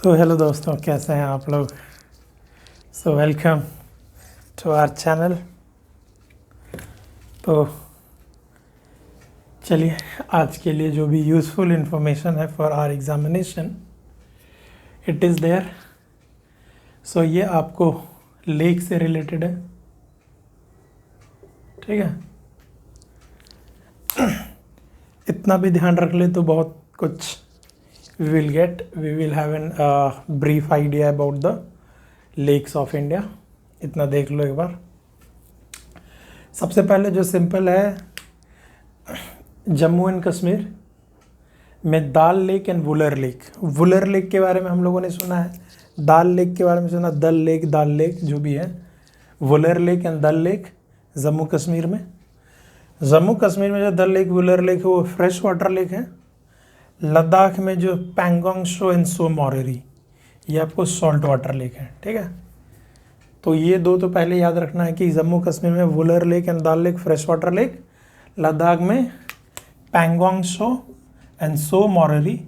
Hello दोस्तों, कैसे हैं आप लोग। Welcome to our channel. तो चलिए, आज के लिए जो भी यूज़फुल इंफॉर्मेशन है for our examination, it is there. ये आपको लेक से रिलेटेड है, ठीक है। इतना भी ध्यान रख ले तो बहुत कुछ we will have an brief idea about the lakes of India। इतना देख लो एक बार। सबसे पहले जो सिंपल है, जम्मू एंड कश्मीर में Dal lake and Wular lake. Wular lake के बारे में हम लोगों ने सुना है, दाल लेक के बारे में सुना, दल लेक, दाल लेक जो भी है। वुलर लेक एंड दल लेक जम्मू कश्मीर में। जम्मू कश्मीर में जो दल लेक, वुलर लेक है वो फ्रेश वाटर लेक है। लद्दाख में जो पैंगोंग सो एंड सो मोरेरी, ये आपको सॉल्ट वाटर लेक है, ठीक है। तो ये दो तो पहले याद रखना है कि जम्मू कश्मीर में Wular lake and Dal lake fresh water lake, Ladakh में Pangong Tso and Tso Moriri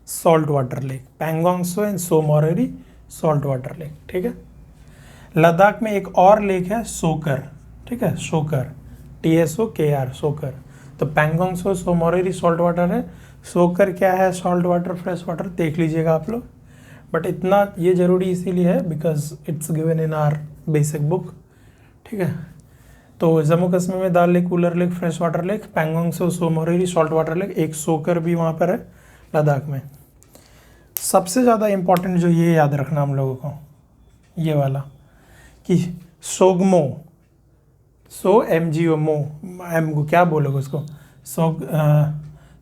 salt water lake, Pangong Tso and Tso Moriri salt water lake, ठीक है। लद्दाख में एक और लेक है सोकर, ठीक है, सोकर, TSOKR, सोकर। तो पैंगोंग सो, सो मोरेरी सॉल्ट वाटर है, सोकर क्या है, सॉल्ट वाटर, फ्रेश वाटर, देख लीजिएगा आप लोग। बट इतना ये ज़रूरी इसीलिए है because it's given in our basic book, ठीक है। तो जम्मू कश्मीर में Dal lake, Wular lake, fresh water lake, Pangong Tso, Tso Moriri salt water lake, एक सोकर भी वहाँ पर है लद्दाख में। सबसे ज़्यादा इम्पॉर्टेंट जो ये याद रखना हम लोगों को, ये वाला कि सोगमो, MGO, मो, एम को क्या बोलोगे उसको,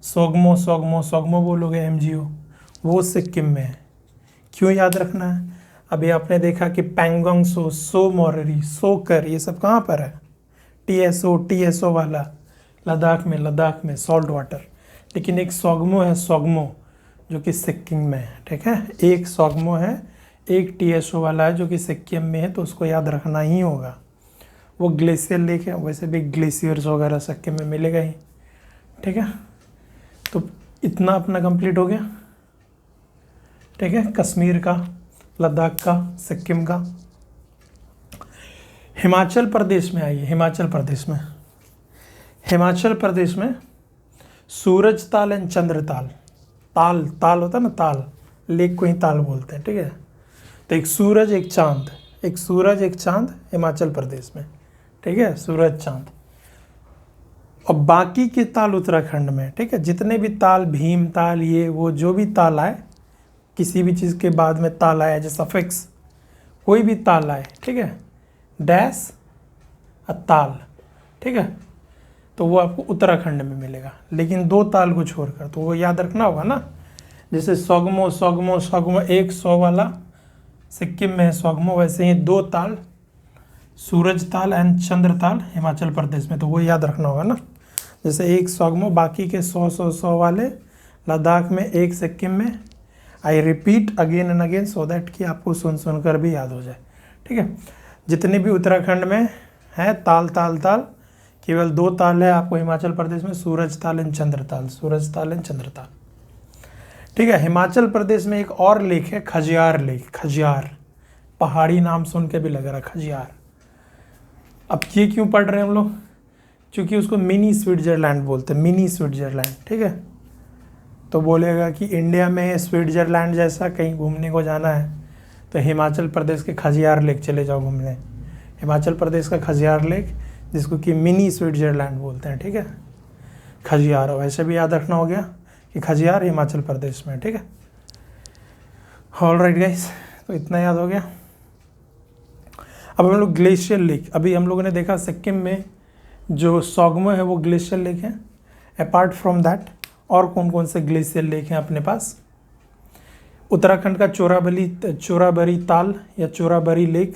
सोगमो, सोगमो बोलोगे, MGO, वो सिक्किम में है। क्यों याद रखना है? अभी आपने देखा कि पैंगोंग सो, सो मोरेरी, सोकर, ये सब कहाँ पर है, TSO वाला लद्दाख में सॉल्ट वाटर। लेकिन एक सोगमो है, सोगमो, जो कि सिक्किम में है, ठीक है। एक सोगमो है, एक TSO वाला है जो कि सिक्किम में है, तो उसको याद रखना ही होगा। वो ग्लेशियर लेक है, वैसे भी ग्लेशियर्स वगैरह सिक्किम में मिलेगा ही, ठीक है। तो इतना अपना कंप्लीट हो गया, ठीक है, कश्मीर का, लद्दाख का, सिक्किम का। हिमाचल प्रदेश में आइए, हिमाचल प्रदेश में सूरज ताल एंड चंद्र ताल, ताल होता है ना, ताल, लेक को ही ताल बोलते हैं, ठीक है। तो एक सूरज एक चांद हिमाचल प्रदेश में, ठीक है, सूरज चांद। और बाकी के ताल उत्तराखंड में, ठीक है। जितने भी ताल, भीम ताल, ये वो जो भी ताल आए, किसी भी चीज़ के बाद में ताल आया, जैसे सफिक्स, कोई भी ताल आए, ठीक है, डैश ताल, ठीक है, तो वो आपको उत्तराखंड में मिलेगा। लेकिन दो ताल को छोड़कर, तो वो याद रखना होगा ना। जैसे सोगमो, एक 100 वाला सिक्किम में है सोगमो, वैसे ही दो ताल, सूरज ताल एंड चंद्र ताल हिमाचल प्रदेश में, तो वो याद रखना होगा ना। जैसे एक सोगमो, बाकी के 100 वाले लद्दाख में, एक सिक्किम में। I repeat again and again so that कि आपको सुन कर भी याद हो जाए, ठीक है। जितने भी उत्तराखंड में है ताल, केवल दो ताल है आपको हिमाचल प्रदेश में, सूरज ताल एंड चंद्र ताल, ठीक है। हिमाचल प्रदेश में एक और लेक है, खजियार लेक, खजियार, पहाड़ी नाम सुन के भी लग रहा, खजियार। अब ये क्यों पढ़ रहे हैं हम लोग? क्योंकि उसको मिनी स्विट्जरलैंड बोलते हैं, मिनी स्विट्जरलैंड, ठीक है। तो बोलेगा कि इंडिया में स्विट्जरलैंड जैसा कहीं घूमने को जाना है तो हिमाचल प्रदेश के खजियार लेक चले जाओ घूमने। हिमाचल प्रदेश का खजियार लेक, जिसको कि मिनी स्विट्जरलैंड बोलते हैं, ठीक है, खजियार। वैसे भी याद रखना हो गया कि खजियार हिमाचल प्रदेश में, ठीक है। ऑलराइट गाइस, तो इतना याद हो गया। अब हम लोग ग्लेशियर लेक, अभी हम लोगों ने देखा सिक्किम में जो सोगमो है वो ग्लेशियर लेक है। अपार्ट फ्रॉम दैट और कौन कौन से ग्लेशियर लेक हैं अपने पास? उत्तराखंड का चोराबरी ताल या चोराबरी लेक,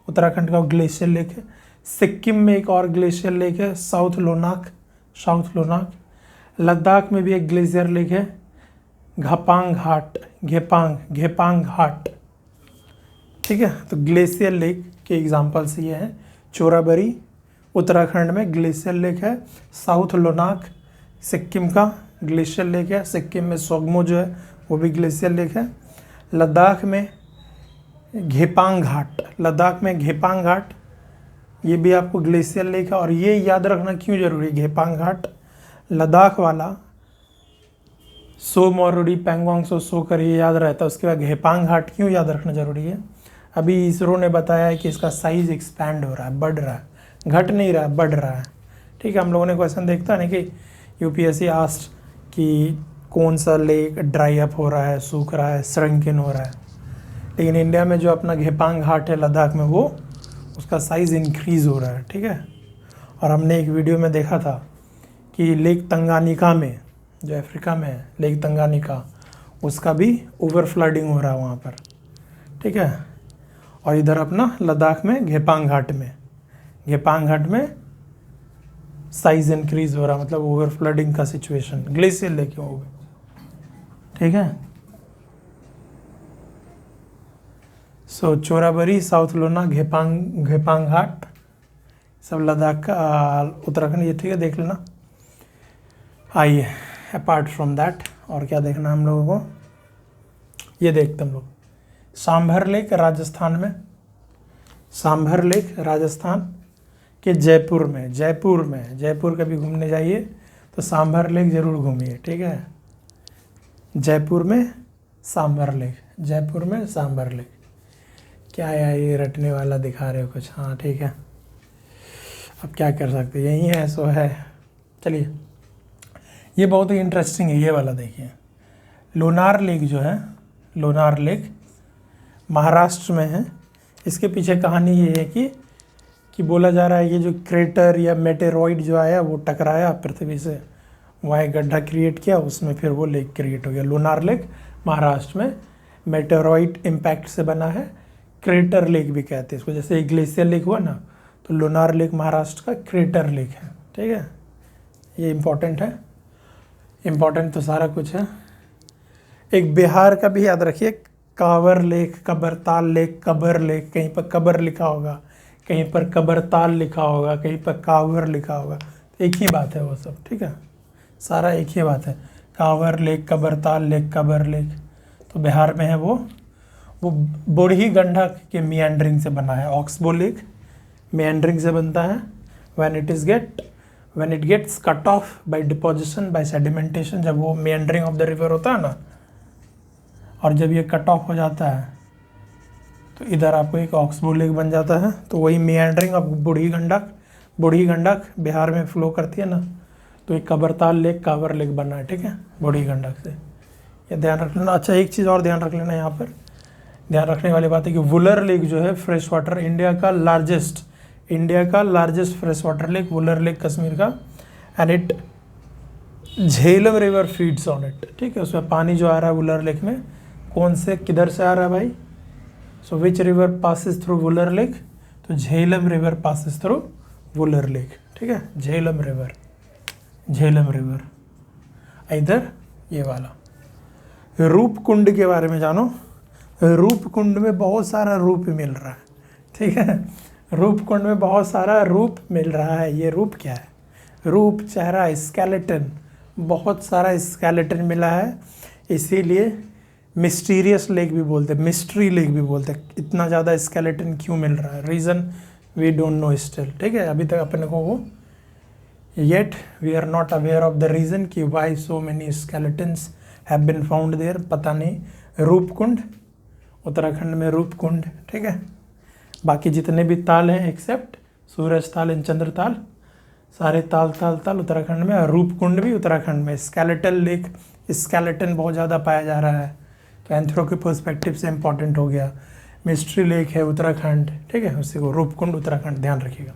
उत्तराखंड का ग्लेशियर लेक है। सिक्किम में एक और ग्लेशियर लेक है, साउथ लोनाक। लद्दाख में भी एक ग्लेशियर लेक है, घेपांग घाट, ठीक है। तो ग्लेशियर लेक के एग्जाम्पल्स ये हैं, चोराबरी उत्तराखंड में ग्लेशियर लेक है, साउथ लोनाक सिक्किम का ग्लेशियर लेक है, सिक्किम में सोगमो जो है वो भी ग्लेशियर लेक है, लद्दाख में घेपांग घाट, लद्दाख में घेपांग घाट, ये भी आपको ग्लेशियर लेक है। और ये याद रखना क्यों जरूरी है, घेपांग घाट लद्दाख वाला सो मोरुडी पैंगोंग सो कर ये याद रहता है। उसके बाद घेपांग घाट क्यों याद रखना जरूरी है, अभी इसरो ने बताया है कि इसका साइज एक्सपैंड हो रहा है, बढ़ रहा है, घट नहीं रहा है, बढ़ रहा है। ठीक है, हम लोगों ने क्वेश्चन देखता है ना कि यूपीएससी आस्ट कि कौन सा लेक ड्राई अप हो रहा है, सूख रहा है, श्रिंकिन हो रहा है। लेकिन इंडिया में जो अपना घेपांग घाट है लद्दाख में, वो उसका साइज़ इंक्रीज़ हो रहा है। ठीक है, और हमने एक वीडियो में देखा था कि लेक तंगानिका में, जो अफ्रीका में है लेक तंगानिका, उसका भी ओवर फ्लडिंग हो रहा है वहाँ पर। ठीक है, और इधर अपना लद्दाख में घेपांग घाट में साइज़ इंक्रीज़ हो रहा, मतलब ओवर फ्लडिंग का सिचुएशन, ग्लेशियर लेक हो गए। ठीक है, सो चोराबरी, साउथ लोना, घेपांग घाट सब लद्दाख का, उत्तराखंड, ये ठीक है, देख लेना। आइए अपार्ट फ्रॉम दैट और क्या देखना हम लोगों को, ये देखते हम लोग सांभर लेक राजस्थान में, सांभर लेक राजस्थान के जयपुर कभी घूमने जाइए तो सांभर लेक ज़रूर घूमिए। ठीक है, जयपुर में सांभर लेक, क्या है ये रटने वाला दिखा रहे हो कुछ, हाँ ठीक है, अब क्या कर सकते, यही है सो है। चलिए, ये बहुत ही इंटरेस्टिंग है, ये वाला देखिए, लोनार लेक जो है, लोनार लेक महाराष्ट्र में है। इसके पीछे कहानी ये है कि बोला जा रहा है ये जो क्रेटर या मेटेरॉइड जो आया वो टकराया पृथ्वी से, वहाँ एक गड्ढा क्रिएट किया, उसमें फिर वो लेक क्रिएट हो गया। लोनार लेक महाराष्ट्र में मेटेरॉइड इम्पैक्ट से बना है, क्रेटर लेक भी कहते हैं इसको, जैसे एक ग्लेशियर लेक हुआ ना, तो लोनार लेक महाराष्ट्र का क्रेटर लेक है। ठीक है, ये इम्पोर्टेंट है, इम्पोर्टेंट तो सारा कुछ है। एक बिहार का भी याद रखिए, Kanwar lake, Kabartal lake, cover lake, कहीं पर कबर लिखा होगा, कहीं पर कबरताल लिखा होगा, कहीं पर कांवर लिखा होगा, तो एक ही बात है वो सब। ठीक है, सारा एक ही बात है, Kanwar lake, Kabartal lake, cover lake, तो बिहार में है वो बूढ़ी गंडक के मियांडरिंग से बना है। ऑक्सबो लेक मियांडरिंग से बनता है, when it gets cut off by deposition by sedimentation, जब वो meandering of the river होता है ना, और जब ये कट ऑफ हो जाता है तो इधर आपको एक ऑक्सबो लेक बन जाता है। तो वही meandering ऑफ बूढ़ी गंडक बिहार में फ्लो करती है ना, तो एक कबरताल लेक, कांवर लेक बना है। ठीक है, बूढ़ी गंडक से, ये ध्यान रख लेना। अच्छा, एक चीज़ और ध्यान रख लेना, यहाँ पर ध्यान रखने वाली बात है कि वुलर लेक जो है फ्रेश वाटर, इंडिया का largest fresh water lake, Wular lake Kashmir का, and it Jhelum river feeds on it. ठीक है, उसमें पानी जो आ रहा है वुलर लेक में, कौन से किधर से आ रहा है भाई, so which river passes through Wular lake, तो Jhelum river passes through Wular lake. ठीक है, झेलम रिवर इधर ये वाला। रूपकुंड के बारे में जानो, रूपकुंड में बहुत सारा रूप मिल रहा है। ठीक है, रूपकुंड में बहुत सारा रूप मिल रहा है। ये रूप क्या है, रूप, चेहरा, स्केलेटन, बहुत सारा स्केलेटन मिला है, इसीलिए मिस्टीरियस लेक भी बोलते हैं, मिस्ट्री लेक भी बोलते हैं। इतना ज़्यादा स्केलेटन क्यों मिल रहा है, reason we don't know still. ठीक है, अभी तक अपने को वो yet we are not aware of the reason कि why so many skeletons have been found there, पता नहीं। रूपकुंड उत्तराखंड में, रूपकुंड। ठीक है, बाकी जितने भी ताल हैं एक्सेप्ट सूरज ताल एंड चंद्र ताल, सारे ताल उत्तराखंड में, और रूपकुंड भी उत्तराखंड में। स्केलेटल लेक, स्केलेटन बहुत ज़्यादा पाया जा रहा है, तो एंथ्रो के पर्सपेक्टिव से इम्पॉर्टेंट हो गया। मिस्ट्री लेक है उत्तराखंड। ठीक है, उसी को रूपकुंड उत्तराखंड, ध्यान रखिएगा।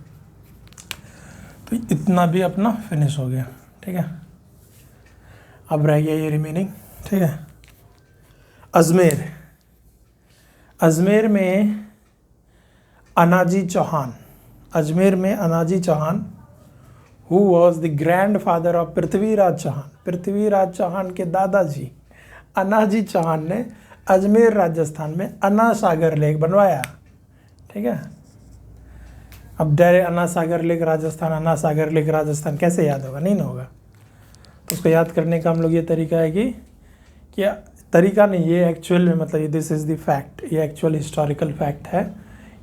तो इतना भी अपना फिनिश हो गया। ठीक है, अब रह गया ये रिमेनिंग। ठीक है, अजमेर में Anaji Chauhan who was the grand father of Prithviraj Chauhan के दादाजी अनाजी चौहान ने अजमेर राजस्थान में अन्ना सागर लेक बनवाया। ठीक है, अब डायरेक्ट अन्ना सागर लेक राजस्थान कैसे याद होगा, नहीं ना होगा। तो उसको याद करने का हम लोग ये तरीका है कि तरीका नहीं, ये एक्चुअल में मतलब दिस इज़ द फैक्ट, ये एक्चुअल हिस्टोरिकल फैक्ट है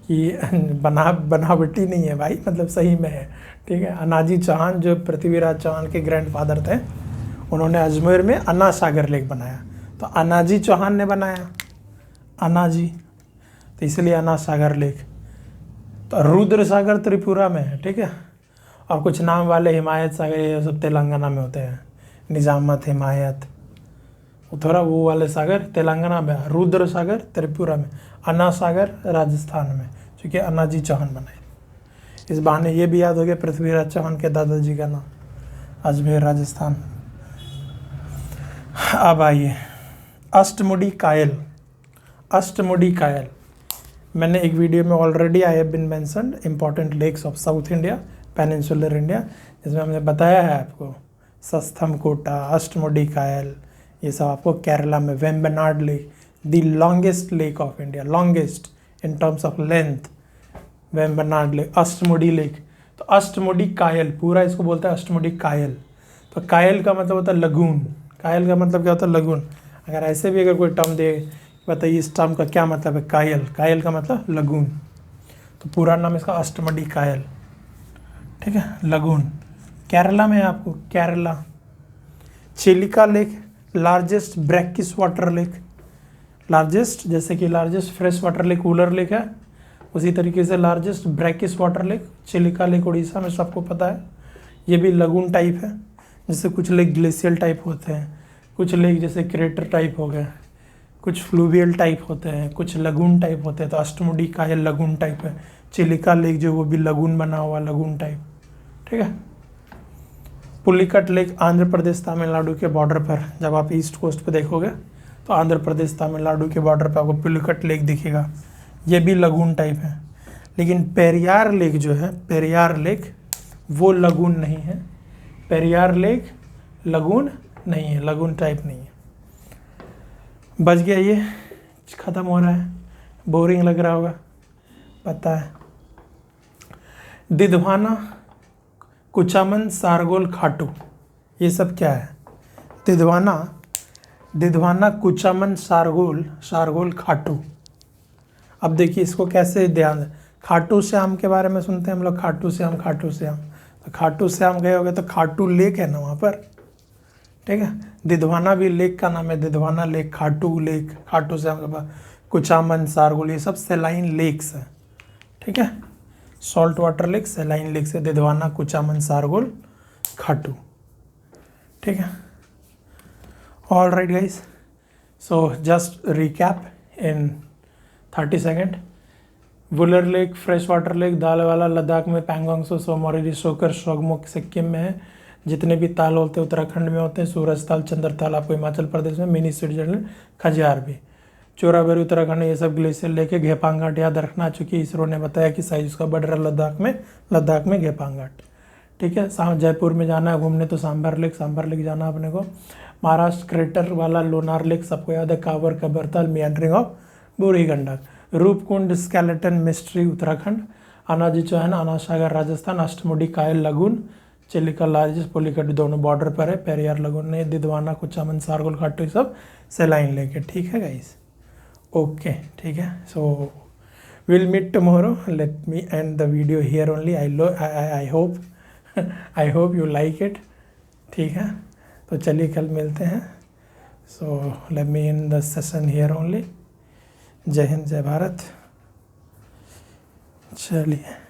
कि बनावटी नहीं है भाई, मतलब सही में है। ठीक है, अनाजी चौहान जो पृथ्वीराज चौहान के ग्रैंडफादर थे, उन्होंने अजमेर में अन्ना सागर लेक बनाया, तो अनाजी चौहान ने बनाया, अनाजी, तो इसलिए अन्ना सागर लेक। तो रुद्र सागर त्रिपुरा में है, ठीक है, और कुछ नाम वाले हिमायत सागर ये सब तेलंगाना में होते हैं, निजामत, हिमायत, थोड़ा वो वाले सागर तेलंगाना में, रुद्र सागर त्रिपुरा में, अन्ना सागर राजस्थान में, क्योंकि अन्नाजी चौहान बनाए। इस बहाने ये भी याद हो गया पृथ्वीराज चौहान के दादाजी का नाम, अजमेर राजस्थान। अब आइए अष्टमुडी कायल। अष्टमुडी कायल मैंने एक वीडियो में already I have been mentioned important lakes of south India, peninsular India, जिसमें हमने बताया है आपको सस्थम कोटा, अष्टमुडी कायल, ये सब आपको केरला में, Vembanad lake, the longest lake of India, longest in terms of length, Vembanad lake, Ashtamudi lake. तो अष्टमुडी कायल, पूरा इसको बोलते हैं अष्टमुडी कायल। तो कायल का मतलब होता है लगून, कायल का मतलब क्या होता है लगून। अगर ऐसे भी अगर कोई टर्म दे, बताइए इस टर्म का क्या मतलब है, कायल, कायल का मतलब लगून, तो पूरा नाम इसका अष्टमुडी कायल, ठीक है, लगून। केरला में है आपको, Kerala. Chilika lake, largest brackish water lake, largest, जैसे कि largest fresh water lake Wular lake है, उसी तरीके से largest brackish water lake Chilika lake Orissa में, सबको पता है। ये भी लगून टाइप है, जैसे कुछ लेक ग्लेशियल टाइप होते हैं, कुछ लेक जैसे क्रेटर टाइप हो गए, कुछ फ्लूवियल टाइप होते हैं, कुछ लगून टाइप होते हैं। तो अष्टमुडी कायल लगून टाइप है, चिलिका लेक जो वो भी लगून बना हुआ लगून टाइप, ठीक है। पुलिकट लेक आंध्र प्रदेश तमिलनाडु के बॉर्डर पर, जब आप ईस्ट कोस्ट पे देखोगे तो आंध्र प्रदेश तमिलनाडु के बॉर्डर पर आपको पुलिकट लेक दिखेगा, ये भी लगून टाइप है। लेकिन पेरियार लेक जो है, पेरियार लेक वो लगून नहीं है, पेरियार लेक लगून नहीं है, लगून टाइप नहीं है। बच गया, ये ख़त्म हो रहा है, बोरिंग लग रहा होगा, पता है। दिधवाना, कुचामन, सारगोल, खाटू, ये सब क्या है? दिधवाना, दिधवाना, कुचामन, सारगोल, सारगोल, खाटू। अब देखिए इसको कैसे ध्यान, खाटू श्याम के बारे में सुनते हैं हम लोग, खाटू श्याम, खाटू श्याम, तो खाटू श्याम गए होंगे तो खाटू लेक है ना वहाँ पर, ठीक है। दिधवाना भी लेक का नाम है, दिधवाना लेक, खाटू लेक, खाटू श्याम के पास, कुचामन, सारगोल, ये सब सेलाइन लेक्स हैं, ठीक है। Salt water lake, saline lake से दिधवाना, कुचामन, सारगोल, खाटू, ठीक है। All right guys, so just recap in 30 second. Wular lake fresh water lake दालवाला लद्दाख में, पैंगोंग सो, सोमोरी, शोकर, शोगमुख सिक्किम में है। जितने भी ताल होते हैं उत्तराखंड में होते हैं, सूरज ताल, चंद्र ताल आपको हिमाचल प्रदेश में, मिनी स्विट्जरलैंड, खजियार भी, चोराबेरी उत्तराखंड, ये सब ग्लेशियर लेके घेपांग घाट याद रखना, चूँकि इसरो ने बताया कि साइज उसका बढ़ रहा है लद्दाख में घेपांग घाट, ठीक है। जयपुर में जाना है घूमने तो सांभर लेक जाना अपने को। महाराष्ट्र क्रेटर वाला लोनार लेक सबको याद है, कावर, Kabartal, मियांड्रिंग of Burhi Gandak. Roopkund skeleton mystery Uttarakhand, Anaji Chauhan, अन्ना सागर राजस्थान, अष्टमुडी कायल लगून, चिलिका लार्जेस्ट, पुलिकट दोनों बॉर्डर पर है, पेरियार लगून ने, दिधवाना, कुचामन, सारगोल, खाटू सब सेलाइन लेक है, ठीक है गाइस, ओके, ठीक है। So will meet tomorrow, let me end the video here only. I hope you like it, ठीक है। तो चलिए कल मिलते हैं। So let me end the session here only. जय हिंद, जय भारत, चलिए।